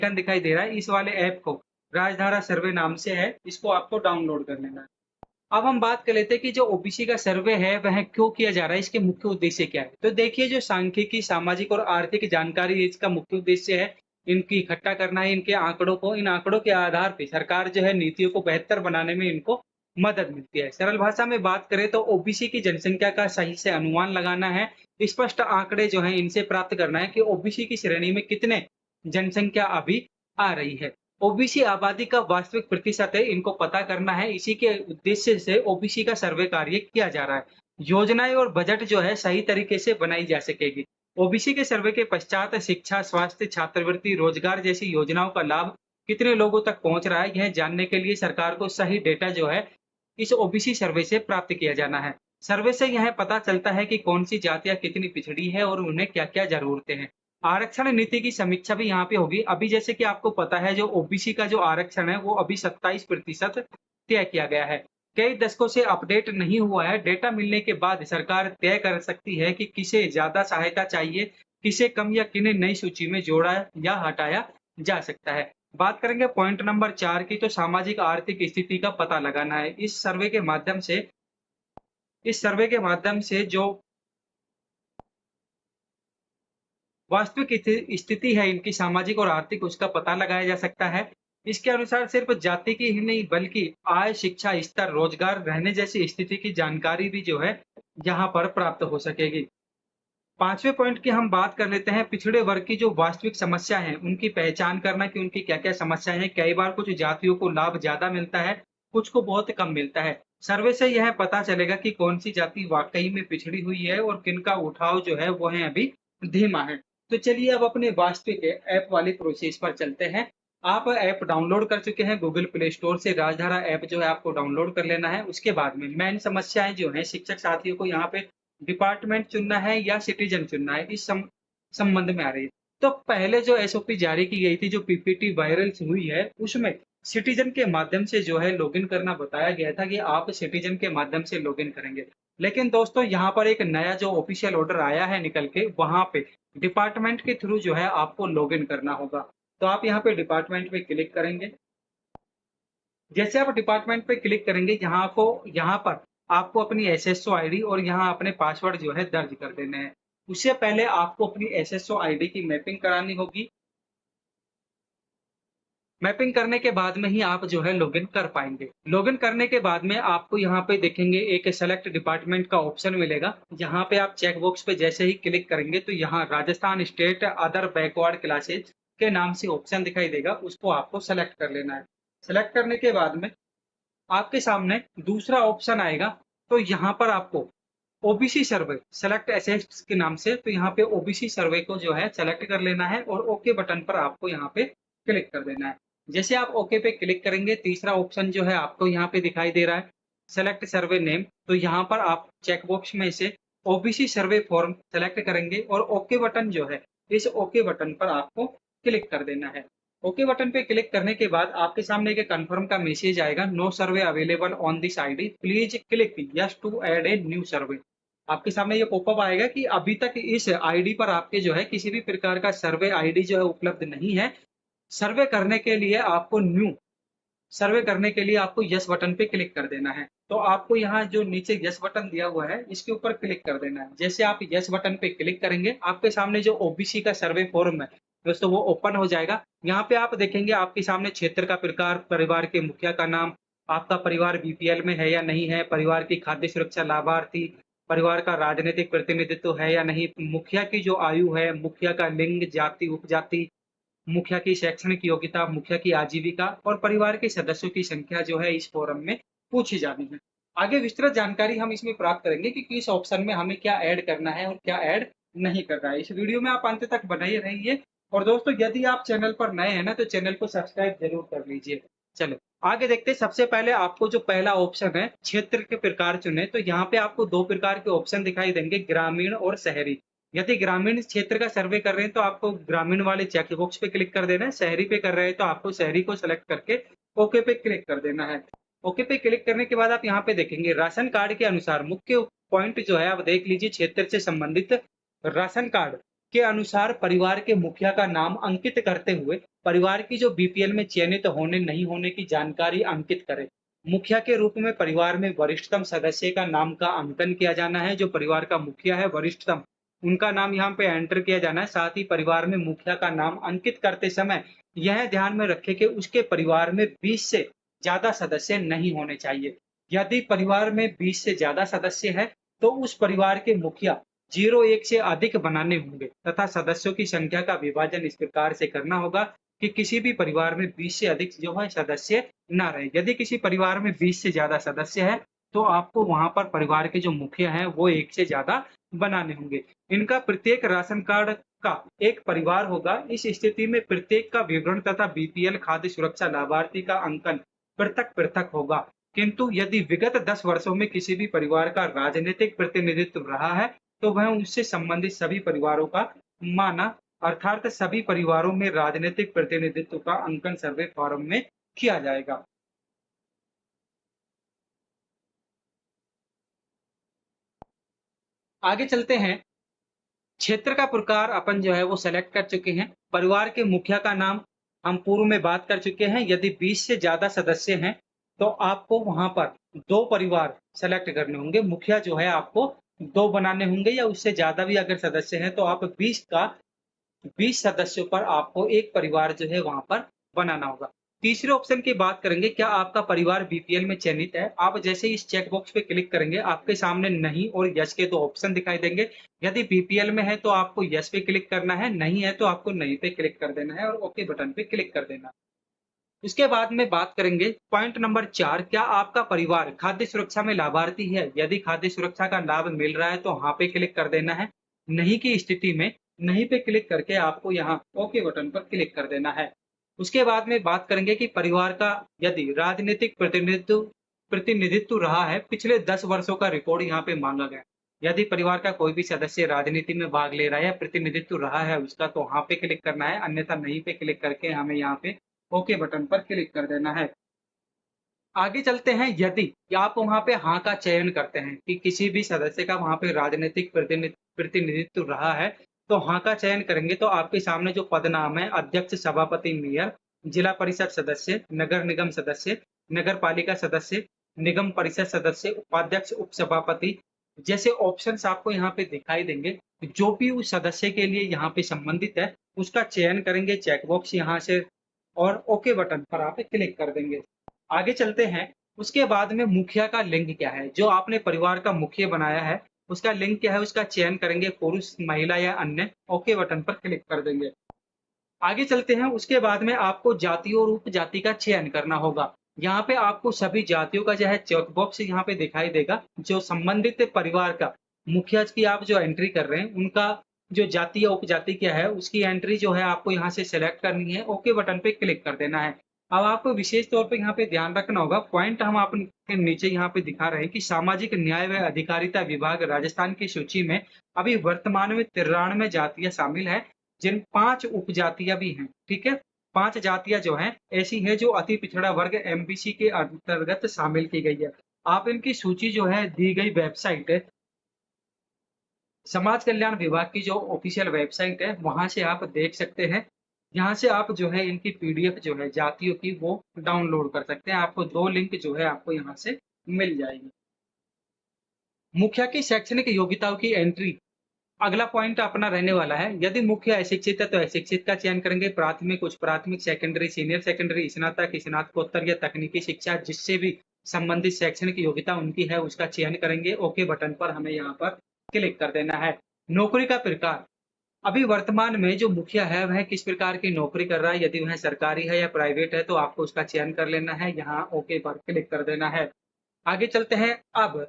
Icon दिखाई दे रहा है, इस वाले ऐप को राजधारा सर्वे नाम से है, इसको आपको डाउनलोड कर लेना है। अब हम बात कर लेते हैं कि जो ओबीसी का सर्वे है वह क्यों किया जा रहा है, इसके मुख्य उद्देश्य क्या है। तो देखिए, जो सांख्यिकी, सामाजिक और आर्थिक जानकारी इसका मुख्य उद्देश्य है, इनकी इकट्ठा करना है, इनके आंकड़ों को, इन आंकड़ों के आधार पे सरकार जो है नीतियों को बेहतर बनाने में इनको मदद मिलती है। सरल भाषा में बात करें तो ओबीसी की जनसंख्या का सही से अनुमान लगाना है, स्पष्ट आंकड़े जो है इनसे प्राप्त करना है कि ओबीसी की श्रेणी में कितने जनसंख्या अभी आ रही है। ओबीसी आबादी का वास्तविक प्रतिशत है, इनको पता करना है। इसी के उद्देश्य से ओबीसी का सर्वे कार्य किया जा रहा है। योजनाएं और बजट जो है सही तरीके से बनाई जा सकेगी। ओबीसी के सर्वे के पश्चात शिक्षा, स्वास्थ्य, छात्रवृत्ति, रोजगार जैसी योजनाओं का लाभ कितने लोगों तक पहुंच रहा है, यह जानने के लिए सरकार को सही डेटा जो है इस ओबीसी सर्वे से प्राप्त किया जाना है। सर्वे से यह पता चलता है कि कौन सी जातियां कितनी पिछड़ी है और उन्हें क्या-क्या जरूरतें हैं। आरक्षण नीति की समीक्षा भी यहाँ पे होगी। अभी जैसे कि आपको पता है, जो ओबीसी का जो आरक्षण है वो अभी 27% तय किया गया है। कई दशकों से अपडेट नहीं हुआ है। डेटा मिलने के बाद सरकार तय कर सकती है कि किसे ज्यादा सहायता चाहिए, किसे कम, या किन्हें नई सूची में जोड़ा या हटाया जा सकता है। बात करेंगे पॉइंट नंबर 4 की, तो सामाजिक आर्थिक स्थिति का पता लगाना है। इस सर्वे के माध्यम से जो वास्तविक स्थिति है इनकी सामाजिक और आर्थिक, उसका पता लगाया जा सकता है। इसके अनुसार सिर्फ जाति की ही नहीं बल्कि आय, शिक्षा स्तर, रोजगार, रहने जैसी स्थिति की जानकारी भी जो है यहाँ पर प्राप्त हो सकेगी। 5वें पॉइंट की हम बात कर लेते हैं, पिछड़े वर्ग की जो वास्तविक समस्या है उनकी पहचान करना कि उनकी क्या-क्या समस्याएं हैं। कई बार कुछ जातियों को लाभ ज्यादा मिलता है, कुछ को बहुत कम मिलता है। सर्वे से यह पता चलेगा कि कौन सी जाति वाकई में पिछड़ी हुई है और किनका उठाव जो है वो है अभी धीमा है। तो चलिए अब अपने वास्तविक ऐप वाली प्रोसेस पर चलते हैं। आप ऐप डाउनलोड कर चुके हैं गूगल प्ले स्टोर से, राजधारा ऐप जो है आपको डाउनलोड कर लेना है। उसके बाद में मेन समस्याएं जो है, शिक्षक साथियों को यहाँ पे डिपार्टमेंट चुनना है या सिटीजन चुनना है, इस संबंध में आ रही है। तो पहले जो एसओपी जारी की गई थी, जो पीपीटी वायरल हुई है, उसमें सिटीजन के माध्यम से जो है लॉगिन करना बताया गया था कि आप सिटीजन के माध्यम से लॉगिन करेंगे। लेकिन दोस्तों, यहाँ पर एक नया जो ऑफिशियल ऑर्डर आया है निकल के, वहां पे डिपार्टमेंट के थ्रू जो है आपको लॉगिन करना होगा। तो आप यहाँ पे डिपार्टमेंट पे क्लिक करेंगे। जैसे आप डिपार्टमेंट पे क्लिक करेंगे, यहाँ पर आपको अपनी एसएसओ आईडी और यहाँ अपने पासवर्ड जो है दर्ज कर देने हैं। उससे पहले आपको अपनी एसएसओ आईडी की मैपिंग करानी होगी। मैपिंग करने के बाद में ही आप जो है लॉगिन कर पाएंगे। लॉगिन करने के बाद में आपको यहाँ पे देखेंगे एक सेलेक्ट डिपार्टमेंट का ऑप्शन मिलेगा। यहाँ पे आप चेक बॉक्स पे जैसे ही क्लिक करेंगे तो यहाँ Rajasthan state other backward classes के नाम से ऑप्शन दिखाई देगा, उसको आपको सेलेक्ट कर लेना है। सेलेक्ट करने के बाद में आपके सामने दूसरा ऑप्शन आएगा, तो यहाँ पर आपको ओबीसी सर्वे सेलेक्ट एसेट्स के नाम से, तो यहाँ पे ओबीसी सर्वे को जो है सेलेक्ट कर लेना है और ओके बटन पर आपको यहाँ पे क्लिक कर देना है। जैसे आप ओके पे क्लिक करेंगे, तीसरा ऑप्शन जो है आपको यहाँ पे दिखाई दे रहा है, सेलेक्ट सर्वे नेम। तो यहाँ पर आप चेक बॉक्स में से ओबीसी सर्वे फॉर्म सेलेक्ट करेंगे और ओके बटन जो है, इस ओके बटन पर आपको क्लिक कर देना है। ओके बटन पे क्लिक करने के बाद आपके सामने एक कंफर्म का मैसेज आएगा, no survey available on this ID, please click yes to add a new survey. आपके सामने ये पॉपअप आएगा कि अभी तक इस आईडी पर आपके जो है किसी भी प्रकार का सर्वे आईडी जो है उपलब्ध नहीं है। सर्वे करने के लिए आपको यस बटन पे क्लिक कर देना है। तो आपको यहाँ जो नीचे यस बटन दिया हुआ है, इसके ऊपर क्लिक कर देना है। जैसे आप यस बटन पे क्लिक करेंगे, आपके सामने जो ओबीसी का सर्वे फॉर्म है दोस्तों, वो ओपन हो जाएगा। यहाँ पे आप देखेंगे आपके सामने क्षेत्र का प्रकार, परिवार के मुखिया का नाम, आपका परिवार बीपीएल में है या नहीं है, परिवार की खाद्य सुरक्षा लाभार्थी, परिवार का राजनीतिक प्रतिनिधित्व है या नहीं, मुखिया की जो आयु है, मुखिया का लिंग, जाति, उपजाति, मुखिया की शैक्षणिक योग्यता, मुखिया की आजीविका और परिवार के सदस्यों की संख्या जो है इस फोरम में पूछी जानी है। आगे विस्तृत जानकारी हम इसमें प्राप्त करेंगे कि किस ऑप्शन में हमें क्या ऐड करना है और क्या ऐड नहीं करना है। इस वीडियो में आप अंत तक बने रहिए। और दोस्तों, यदि आप चैनल पर नए हैं ना, तो चैनल को सब्सक्राइब जरूर कर लीजिए। चलो आगे देखते हैं। सबसे पहले आपको जो पहला ऑप्शन है, क्षेत्र के प्रकार चुने, तो यहाँ पे आपको दो प्रकार के ऑप्शन दिखाई देंगे, ग्रामीण और शहरी। यदि ग्रामीण क्षेत्र का सर्वे कर रहे हैं तो आपको ग्रामीण वाले चेक बॉक्स पे क्लिक कर देना है। शहरी पे कर रहे हैं तो आपको शहरी को सेलेक्ट करके ओके पे क्लिक कर देना है। ओके पे क्लिक करने के बाद आप यहाँ पे देखेंगे राशन कार्ड के अनुसार मुख्य पॉइंट जो है, आप देख लीजिए, क्षेत्र से संबंधित राशन कार्ड के अनुसार परिवार के मुखिया का नाम अंकित करते हुए परिवार की जो बीपीएल में चयनित होने नहीं होने की जानकारी अंकित करें। मुखिया के रूप में परिवार में वरिष्ठतम सदस्य का नाम का अंकन किया जाना है। जो परिवार का मुखिया है वरिष्ठतम, उनका नाम यहाँ पे एंटर किया जाना है। साथ ही परिवार में मुखिया का नाम अंकित करते समय यह ध्यान में रखें कि उसके परिवार में 20 से ज्यादा सदस्य नहीं होने चाहिए। यदि परिवार में 20 से ज्यादा सदस्य है तो उस परिवार के मुखिया 0-1 से अधिक बनाने होंगे तथा सदस्यों की संख्या का विभाजन इस प्रकार से करना होगा कि किसी भी परिवार में 20 से अधिक जो है सदस्य ना रहे। यदि किसी परिवार में 20 से ज्यादा सदस्य है तो आपको वहां पर परिवार के जो मुखिया हैं वो 1 से ज्यादा बनाने होंगे। इनका प्रत्येक राशन कार्ड का एक परिवार होगा। इस स्थिति में प्रत्येक का विवरण तथा बीपीएल खाद्य सुरक्षा लाभार्थी का अंकन पृथक पृथक होगा। किंतु यदि विगत 10 वर्षों में किसी भी परिवार का राजनीतिक प्रतिनिधित्व रहा है तो वह उससे संबंधित सभी परिवारों का माना, अर्थात सभी परिवारों में राजनीतिक प्रतिनिधित्व का अंकन सर्वे फॉर्म में किया जाएगा। आगे चलते हैं। क्षेत्र का प्रकार अपन जो है वो सेलेक्ट कर चुके हैं। परिवार के मुखिया का नाम हम पूर्व में बात कर चुके हैं। यदि 20 से ज्यादा सदस्य हैं तो आपको वहां पर 2 परिवार सेलेक्ट करने होंगे। मुखिया जो है आपको 2 बनाने होंगे या उससे ज्यादा भी अगर सदस्य हैं तो आप 20 सदस्यों पर आपको एक परिवार जो है वहां पर बनाना होगा। तीसरे ऑप्शन की बात करेंगे, क्या आपका परिवार बीपीएल में चयनित है? आप जैसे ही इस चेक बॉक्स पे क्लिक करेंगे आपके सामने नहीं और यस के 2 ऑप्शन दिखाई देंगे। यदि बीपीएल में है तो आपको यस पे क्लिक करना है, नहीं है तो आपको नहीं पे क्लिक कर देना है और ओके बटन पे क्लिक कर देना। इसके बाद में बात करेंगे पॉइंट नंबर 4, क्या आपका परिवार खाद्य सुरक्षा में लाभार्थी है? यदि खाद्य सुरक्षा का लाभ मिल रहा है तो हाँ पे क्लिक कर देना है। नहीं की स्थिति में नहीं पे क्लिक करके आपको यहाँ ओके बटन पर क्लिक कर देना है। उसके बाद में बात करेंगे कि परिवार का यदि राजनीतिक प्रतिनिधित्व रहा है, पिछले 10 वर्षों का रिकॉर्ड यहाँ पे मांगा गया। यदि परिवार का कोई भी सदस्य राजनीति में भाग ले रहा है या प्रतिनिधित्व रहा है उसका तो हाँ पे क्लिक करना है, अन्यथा नहीं पे क्लिक करके हमें यहाँ पे ओके बटन पर क्लिक कर देना है। आगे चलते हैं। यदि आप वहां पे हाँ का चयन करते हैं कि किसी भी सदस्य का वहां पे राजनीतिक प्रतिनिधित्व रहा है तो हाँ का चयन करेंगे तो आपके सामने जो पद नाम है अध्यक्ष, सभापति, मेयर, जिला परिषद सदस्य, नगर निगम सदस्य, नगर पालिका सदस्य, निगम परिषद सदस्य, उपाध्यक्ष, उप सभापति जैसे ऑप्शंस आपको यहाँ पे दिखाई देंगे। जो भी उस सदस्य के लिए यहाँ पे संबंधित है उसका चयन करेंगे, चेकबॉक्स यहाँ से और ओके बटन पर आप क्लिक कर देंगे। आगे चलते हैं। उसके बाद में मुखिया का लिंग क्या है? जो आपने परिवार का मुखिया बनाया है उसका लिंग क्या है उसका चयन करेंगे, पुरुष, महिला या अन्य, ओके बटन पर क्लिक कर देंगे। आगे चलते हैं। उसके बाद में आपको जाति और उपजाति का चयन करना होगा। यहाँ पे आपको सभी जातियों का जो है चेक बॉक्स यहाँ पे दिखाई देगा। जो संबंधित परिवार का मुखिया की आप जो एंट्री कर रहे हैं उनका जो जाति या उपजाति क्या है उसकी एंट्री जो है आपको यहाँ से सेलेक्ट करनी है, ओके बटन पे क्लिक कर देना है। अब आपको विशेष तौर पे यहाँ पे ध्यान रखना होगा, पॉइंट हम आपके नीचे यहाँ पे दिखा रहे हैं कि सामाजिक न्याय व अधिकारिता विभाग राजस्थान की सूची में अभी वर्तमान में 93 जातियां शामिल है, जिन 5 उपजातियां भी हैं। ठीक है, 5 जातियां जो हैं ऐसी है जो अति पिछड़ा वर्ग एमबीसी के अंतर्गत शामिल की गई है। आप इनकी सूची जो है दी गई वेबसाइट है समाज कल्याण विभाग की जो ऑफिशियल वेबसाइट है वहां से आप देख सकते हैं। यहाँ से आप जो है इनकी पीडीएफ जो है जातियों की वो डाउनलोड कर सकते हैं। आपको 2 लिंक जो है आपको यहाँ से मिल जाएगी। मुखिया की शैक्षणिक योग्यताओं की एंट्री अगला पॉइंट अपना रहने वाला है। यदि मुखिया अशिक्षित है तो अशिक्षित का चयन करेंगे। प्राथमिक, उच्च प्राथमिक, सेकेंडरी, सीनियर सेकेंडरी, स्नातक, स्नातकोत्तर या तकनीकी शिक्षा जिससे भी संबंधित शैक्षणिक योग्यता उनकी है उसका चयन करेंगे। ओके बटन पर हमें यहाँ पर क्लिक कर देना है। नौकरी का प्रकार, अभी वर्तमान में जो मुखिया है वह किस प्रकार की नौकरी कर रहा है, यदि वह सरकारी है या प्राइवेट है तो आपको उसका चयन कर लेना है, यहाँ ओके पर क्लिक कर देना है। आगे चलते हैं। अब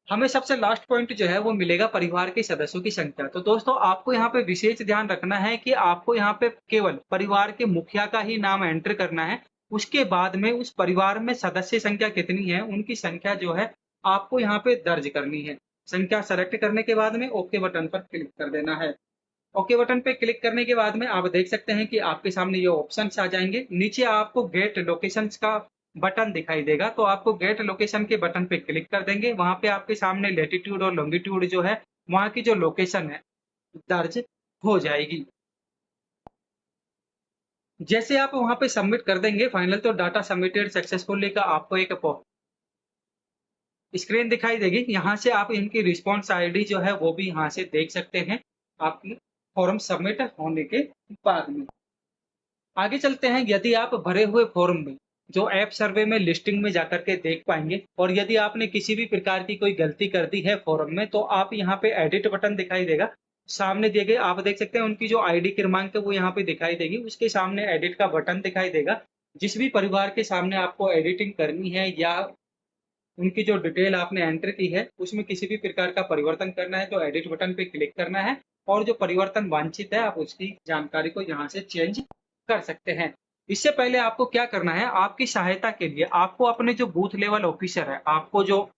हमें सबसे लास्ट पॉइंट जो है वो मिलेगा परिवार के सदस्यों की संख्या। तो दोस्तों आपको यहाँ पे विशेष ध्यान रखना है कि आपको यहाँ पे केवल परिवार के मुखिया का ही नाम एंटर करना है। उसके बाद में उस परिवार में सदस्य संख्या कितनी है उनकी संख्या जो है आपको यहाँ पे दर्ज करनी है। संख्या सेलेक्ट करने के बाद में ओके बटन पर क्लिक कर देना है। ओके बटन पे क्लिक करने के बाद में आप देख सकते हैं कि आपके सामने ये ऑप्शंस आ जाएंगे। नीचे आपको गेट लोकेशंस का बटन दिखाई देगा तो आपको गेट लोकेशन के बटन पे क्लिक कर देंगे। वहां पे आपके सामने लैटिट्यूड और लॉन्गिट्यूड जो है वहां की जो लोकेशन है दर्ज हो जाएगी। जैसे आप वहाँ पे सबमिट कर देंगे फाइनल, तो डाटा सबमिटेड सक्सेसफुली का आपको एक स्क्रीन दिखाई देगी। यहाँ से आप इनकी रिस्पॉन्स आईडी जो है वो भी यहाँ से देख सकते हैं आपकी फॉर्म सबमिट होने के बाद में। आगे चलते हैं। यदि आप भरे हुए फॉर्म में जो ऐप सर्वे में लिस्टिंग में जाकर के देख पाएंगे, और यदि आपने किसी भी प्रकार की कोई गलती कर दी है फॉर्म में, तो आप यहाँ पे एडिट बटन दिखाई देगा सामने दिए गए, आप देख सकते हैं उनकी जो आईडी क्रमांक है वो यहाँ पे दिखाई देगी, उसके सामने एडिट का बटन दिखाई देगा। जिस भी परिवार के सामने आपको एडिटिंग करनी है या उनकी जो डिटेल आपने एंटर की है उसमें किसी भी प्रकार का परिवर्तन करना है, तो एडिट बटन पे क्लिक करना है और जो परिवर्तन वांछित है आप उसकी जानकारी को यहाँ से चेंज कर सकते हैं। इससे पहले आपको क्या करना है, आपकी सहायता के लिए आपको अपने जो बूथ लेवल ऑफिसर है, आपको जो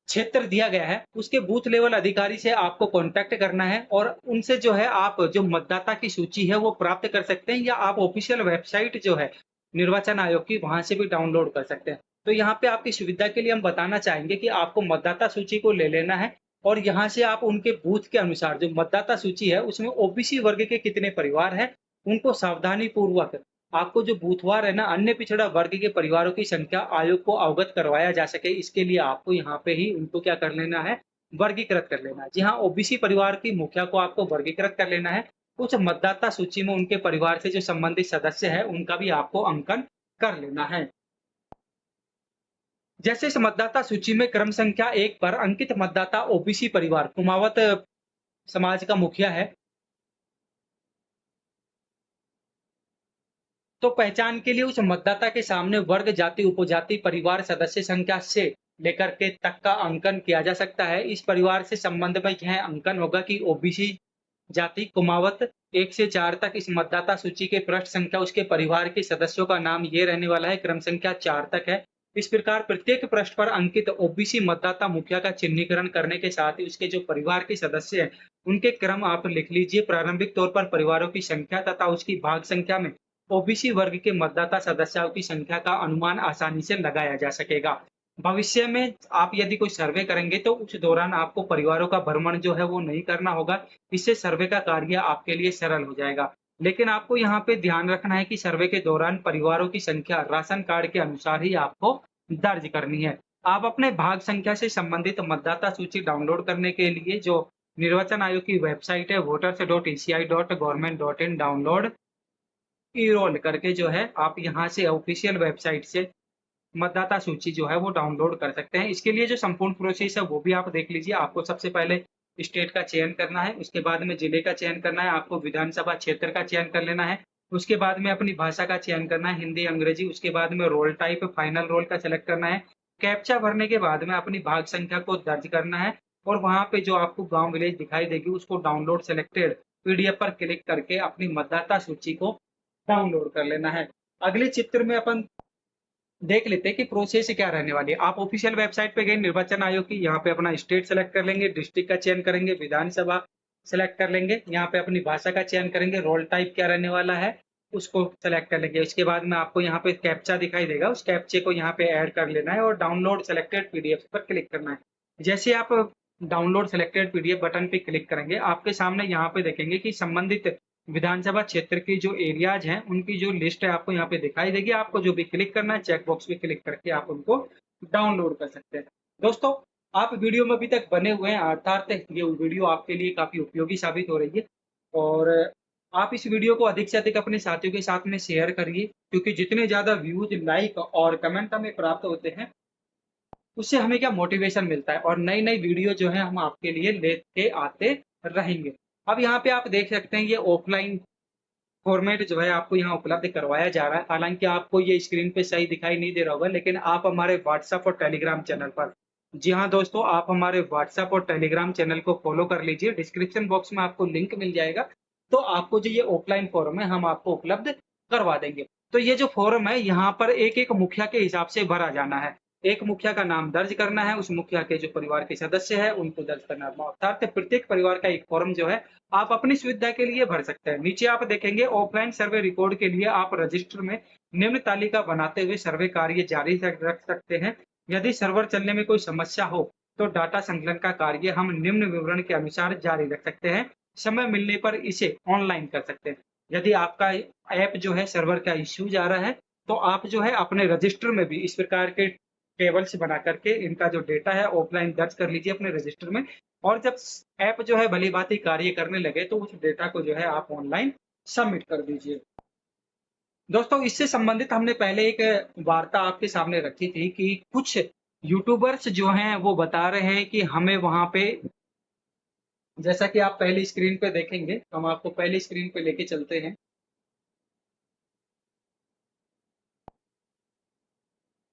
क्षेत्र दिया गया है उसके बूथ लेवल अधिकारी से आपको कांटेक्ट करना है और उनसे जो है आप जो मतदाता की सूची है वो प्राप्त कर सकते हैं, या आप ऑफिशियल वेबसाइट जो है निर्वाचन आयोग की वहां से भी डाउनलोड कर सकते हैं। तो यहाँ पे आपकी सुविधा के लिए हम बताना चाहेंगे कि आपको मतदाता सूची को ले लेना है और यहाँ से आप उनके बूथ के अनुसार जो मतदाता सूची है उसमें ओबीसी वर्ग के कितने परिवार है उनको सावधानी पूर्वक आपको जो बूथवार है ना अन्य पिछड़ा वर्ग के परिवारों की संख्या आयोग को अवगत करवाया जा सके, इसके लिए आपको यहाँ पे ही उनको क्या कर लेना है, वर्गीकृत कर लेना है। जी हाँ, ओबीसी परिवार की मुखिया को आपको वर्गीकृत कर लेना है। कुछ मतदाता सूची में उनके परिवार से जो संबंधित सदस्य है उनका भी आपको अंकन कर लेना है। जैसे इस मतदाता सूची में क्रम संख्या 1 पर अंकित मतदाता ओबीसी परिवार कुमावत समाज का मुखिया है, तो पहचान के लिए उस मतदाता के सामने वर्ग, जाति, उपजाति, परिवार सदस्य संख्या से लेकर के तक का अंकन किया जा सकता है। इस परिवार से संबंध में यह अंकन होगा कि ओबीसी जाति कुमावत 1 से 4 तक इस मतदाता सूची के पृष्ठ संख्या उसके परिवार के सदस्यों का नाम ये रहने वाला है, क्रम संख्या 4 तक है। इस प्रकार प्रत्येक पृष्ठ पर अंकित ओबीसी मतदाता मुखिया का चिन्हीकरण करने के साथ ही उसके जो परिवार के सदस्य हैं उनके क्रम आप लिख लीजिए। प्रारंभिक तौर पर परिवारों की संख्या तथा उसकी भाग संख्या में ओबीसी वर्ग के मतदाता सदस्यों की संख्या का अनुमान आसानी से लगाया जा सकेगा। भविष्य में आप यदि कोई सर्वे करेंगे तो उस दौरान आपको परिवारों का भ्रमण जो है वो नहीं करना होगा। इससे सर्वे का कार्य आपके लिए सरल हो जाएगा। लेकिन आपको यहाँ पे ध्यान रखना है कि सर्वे के दौरान परिवारों की संख्या राशन कार्ड के अनुसार ही आपको दर्ज करनी है। आप अपने भाग संख्या से संबंधित मतदाता सूची डाउनलोड करने के लिए जो निर्वाचन आयोग की वेबसाइट है voters.eci.government.in डाउनलोड ई-रोल करके जो है आप यहाँ से ऑफिशियल वेबसाइट से मतदाता सूची जो है वो डाउनलोड कर सकते हैं। इसके लिए जो संपूर्ण प्रोसेस है वो भी आप देख लीजिए। आपको सबसे पहले स्टेट का चयन करना है, उसके बाद में जिले का चयन करना है, आपको विधानसभा क्षेत्र का चयन कर लेना है, उसके बाद में अपनी भाषा का चयन करना है, हिंदी, अंग्रेजी, उसके बाद में रोल टाइप फाइनल रोल का सेलेक्ट करना है। कैप्चा भरने के बाद में अपनी भाग संख्या को दर्ज करना है और वहाँ पे जो आपको गाँव विलेज दिखाई देगी उसको डाउनलोड सेलेक्टेड पीडीएफ पर क्लिक करके अपनी मतदाता सूची को डाउनलोड कर लेना है। अगले चित्र में अपन देख लेते हैं कि प्रोसेस क्या रहने वाली है। आप ऑफिशियल वेबसाइट पे गए निर्वाचन आयोग की, यहाँ पे अपना स्टेट सेलेक्ट कर लेंगे, डिस्ट्रिक्ट का चयन करेंगे, विधानसभा सेलेक्ट कर लेंगे, यहाँ पे अपनी भाषा का चयन करेंगे, रोल टाइप क्या रहने वाला है उसको सेलेक्ट कर लेंगे। इसके बाद में आपको यहाँ पे कैप्चा दिखाई देगा, उस कैप्चे को यहाँ पे ऐड कर लेना है और डाउनलोड सेलेक्टेड पीडीएफ पर क्लिक करना है। जैसे आप डाउनलोड सेलेक्टेड पीडीएफ बटन पे क्लिक करेंगे आपके सामने यहाँ पे देखेंगे कि संबंधित विधानसभा क्षेत्र की जो एरियाज हैं उनकी जो लिस्ट है आपको यहाँ पे दिखाई देगी। आपको जो भी क्लिक करना है चेक बॉक्स पे क्लिक करके आप उनको डाउनलोड कर सकते हैं। दोस्तों, आप वीडियो में अभी तक बने हुए हैं, अर्थात ये वीडियो आपके लिए काफी उपयोगी साबित हो रही है और आप इस वीडियो को अधिक से अधिक अपने साथियों के साथ में शेयर करिए, क्योंकि जितने ज्यादा व्यूज, लाइक और कमेंट हमें प्राप्त होते हैं उससे हमें क्या मोटिवेशन मिलता है और नई नई वीडियो जो है हम आपके लिए लेके आते रहेंगे। अब यहाँ पे आप देख सकते हैं ये ऑफलाइन फॉर्मेट जो है आपको यहाँ उपलब्ध करवाया जा रहा है। हालांकि आपको ये स्क्रीन पे सही दिखाई नहीं दे रहा होगा, लेकिन आप हमारे व्हाट्सएप और टेलीग्राम चैनल पर, जी हाँ दोस्तों, आप हमारे व्हाट्सएप और टेलीग्राम चैनल को फॉलो कर लीजिए। डिस्क्रिप्शन बॉक्स में आपको लिंक मिल जाएगा, तो आपको जो ये ऑफलाइन फॉर्म है हम आपको उपलब्ध करवा देंगे। तो ये जो फॉर्म है यहाँ पर एक एक मुखिया के हिसाब से भरा जाना है। एक मुखिया का नाम दर्ज करना है, उस मुखिया के जो परिवार के सदस्य है उनको दर्ज करना है, अर्थात प्रत्येक परिवार का एक फॉर्म जो है आप अपनी सुविधा के लिए भर सकते हैं। नीचे आप देखेंगे ऑफलाइन सर्वे रिकॉर्ड के लिए आप रजिस्टर में निम्न तालिका बनाते हुए सर्वे कार्य जारी रख सकते हैं। यदि सर्वर चलने में कोई समस्या हो तो डाटा संकलन का कार्य हम निम्न विवरण के अनुसार जारी रख सकते हैं। समय मिलने पर इसे ऑनलाइन कर सकते हैं। यदि आपका ऐप जो है सर्वर का इश्यू जा रहा है, तो आप जो है अपने रजिस्टर में भी इस प्रकार के टेबल्स बना करके इनका जो डेटा है ऑफलाइन दर्ज कर लीजिए अपने रजिस्टर में, और जब ऐप जो है भली-भांति कार्य करने लगे तो उस डेटा को जो है आप ऑनलाइन सबमिट कर दीजिए। दोस्तों, इससे संबंधित हमने पहले एक वार्ता आपके सामने रखी थी कि कुछ यूट्यूबर्स जो हैं वो बता रहे हैं कि हमें वहाँ पे, जैसा कि आप पहली स्क्रीन पे देखेंगे, हम आपको पहली स्क्रीन पे लेके चलते हैं।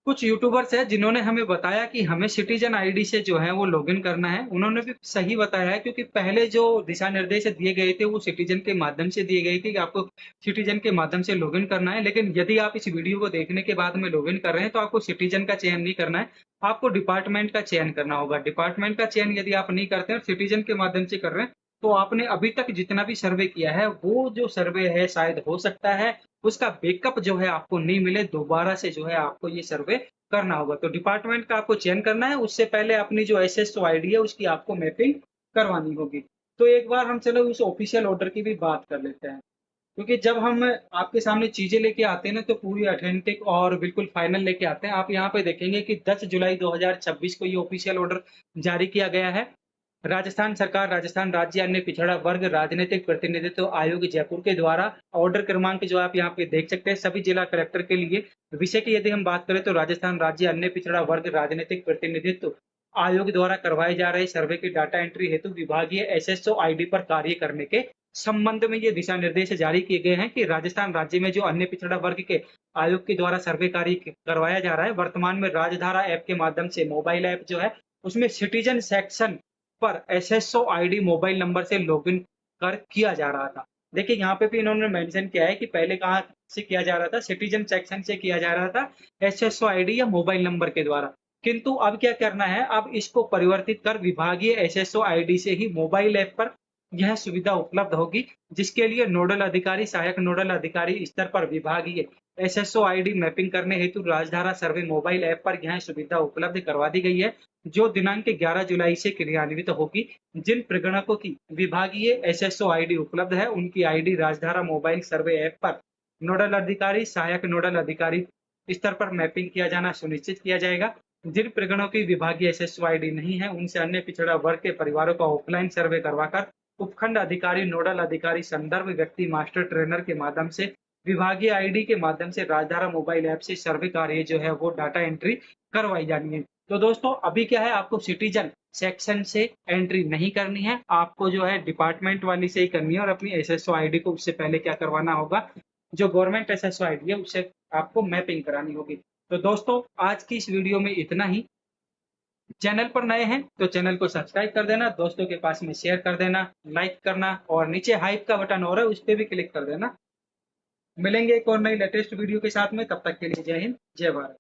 कुछ यूट्यूबर्स हैं जिन्होंने हमें बताया कि हमें सिटीजन आईडी से जो है वो लॉगिन करना है। उन्होंने भी सही बताया है, क्योंकि पहले जो दिशा निर्देश दिए गए थे वो सिटीजन के माध्यम से दिए गए थे कि आपको सिटीजन के माध्यम से लॉगिन करना है। लेकिन यदि आप इस वीडियो को देखने के बाद में लॉगिन कर रहे हैं तो आपको सिटीजन का चयन नहीं करना है, आपको डिपार्टमेंट का चयन करना होगा। डिपार्टमेंट का चयन यदि आप नहीं करते हैं और सिटीजन के माध्यम से कर रहे हैं, तो आपने अभी तक जितना भी सर्वे किया है वो जो सर्वे है शायद हो सकता है उसका बैकअप जो है आपको नहीं मिले, दोबारा से जो है आपको ये सर्वे करना होगा। तो डिपार्टमेंट का आपको चयन करना है, उससे पहले अपनी जो एसएसओ आईडी है उसकी आपको मैपिंग करवानी होगी। तो एक बार हम चलो उस ऑफिशियल ऑर्डर की भी बात कर लेते हैं, क्योंकि जब हम आपके सामने चीजें लेके आते हैं ना तो पूरी ऑथेंटिक और बिल्कुल फाइनल लेके आते हैं। आप यहाँ पे देखेंगे कि 10 जुलाई 2026 को ये ऑफिशियल ऑर्डर जारी किया गया है। राजस्थान सरकार, राजस्थान राज्य अन्य पिछड़ा वर्ग राजनीतिक प्रतिनिधित्व आयोग जयपुर के द्वारा, ऑर्डर क्रमांक जो आप यहाँ पे देख सकते हैं सभी जिला कलेक्टर के लिए। विषय की यदि हम बात करें तो राजस्थान राज्य अन्य पिछड़ा वर्ग राजनीतिक प्रतिनिधित्व आयोग द्वारा करवाए जा रहे सर्वे की डाटा एंट्री हेतु विभागीय एसएसओ आईडी पर कार्य करने के संबंध में ये दिशा निर्देश जारी किए गए हैं कि राजस्थान राज्य में जो अन्य पिछड़ा वर्ग के आयोग के द्वारा सर्वे कार्य करवाया जा रहा है, वर्तमान में राजधारा ऐप के माध्यम से मोबाइल ऐप जो है उसमें सिटीजन सेक्शन पर एसएसओ आईडी मोबाइल नंबर से लॉगिन कर किया जा रहा था। देखिए यहाँ पे भी इन्होंने मेंशन किया है कि पहले कहाँ से किया जा रहा था, सिटीजन सेक्शन से किया जा रहा था एसएसओ आईडी या मोबाइल नंबर के द्वारा। किंतु अब क्या करना है, अब इसको परिवर्तित कर विभागीय एसएसओ आईडी से ही मोबाइल ऐप पर यह सुविधा उपलब्ध होगी, जिसके लिए नोडल अधिकारी, सहायक नोडल अधिकारी स्तर पर विभागीय एसएसओ आईडी मैपिंग करने हेतु राजधारा सर्वे मोबाइल ऐप पर यह सुविधा उपलब्ध करवा दी गई है, जो दिनांक 11 जुलाई से क्रियान्वित होगी। जिन प्रगणकों की विभागीय एसएसओ आईडी उपलब्ध है उनकी आईडी राजधारा मोबाइल सर्वे ऐप पर नोडल अधिकारी, सहायक नोडल अधिकारी स्तर पर मैपिंग किया जाना सुनिश्चित किया जाएगा। जिन प्रगणों की विभागीय एसएसओ आईडी नहीं है उनसे अन्य पिछड़ा वर्ग के परिवारों का ऑफलाइन सर्वे करवाकर उपखंड अधिकारी, नोडल अधिकारी, संदर्भ व्यक्ति, मास्टर ट्रेनर के माध्यम से विभागीय आईडी के माध्यम से राजधारा मोबाइल ऐप से सर्वे कार्य जो है वो डाटा एंट्री करवाई जानी है। तो दोस्तों अभी क्या है, आपको सिटीजन सेक्शन से एंट्री नहीं करनी है, आपको जो है डिपार्टमेंट वाली से ही करनी है और अपनी एसएसओ आईडी को उससे पहले क्या करवाना होगा, जो गवर्नमेंट एसएसओ आईडी है उससे आपको मैपिंग करानी होगी। तो दोस्तों आज की इस वीडियो में इतना ही। चैनल पर नए हैं तो चैनल को सब्सक्राइब कर देना, दोस्तों के पास में शेयर कर देना, लाइक करना और नीचे हाइप का बटन हो रहा है उस पर भी क्लिक कर देना। मिलेंगे एक और नई लेटेस्ट वीडियो के साथ में, तब तक के लिए जय हिंद, जय भारत।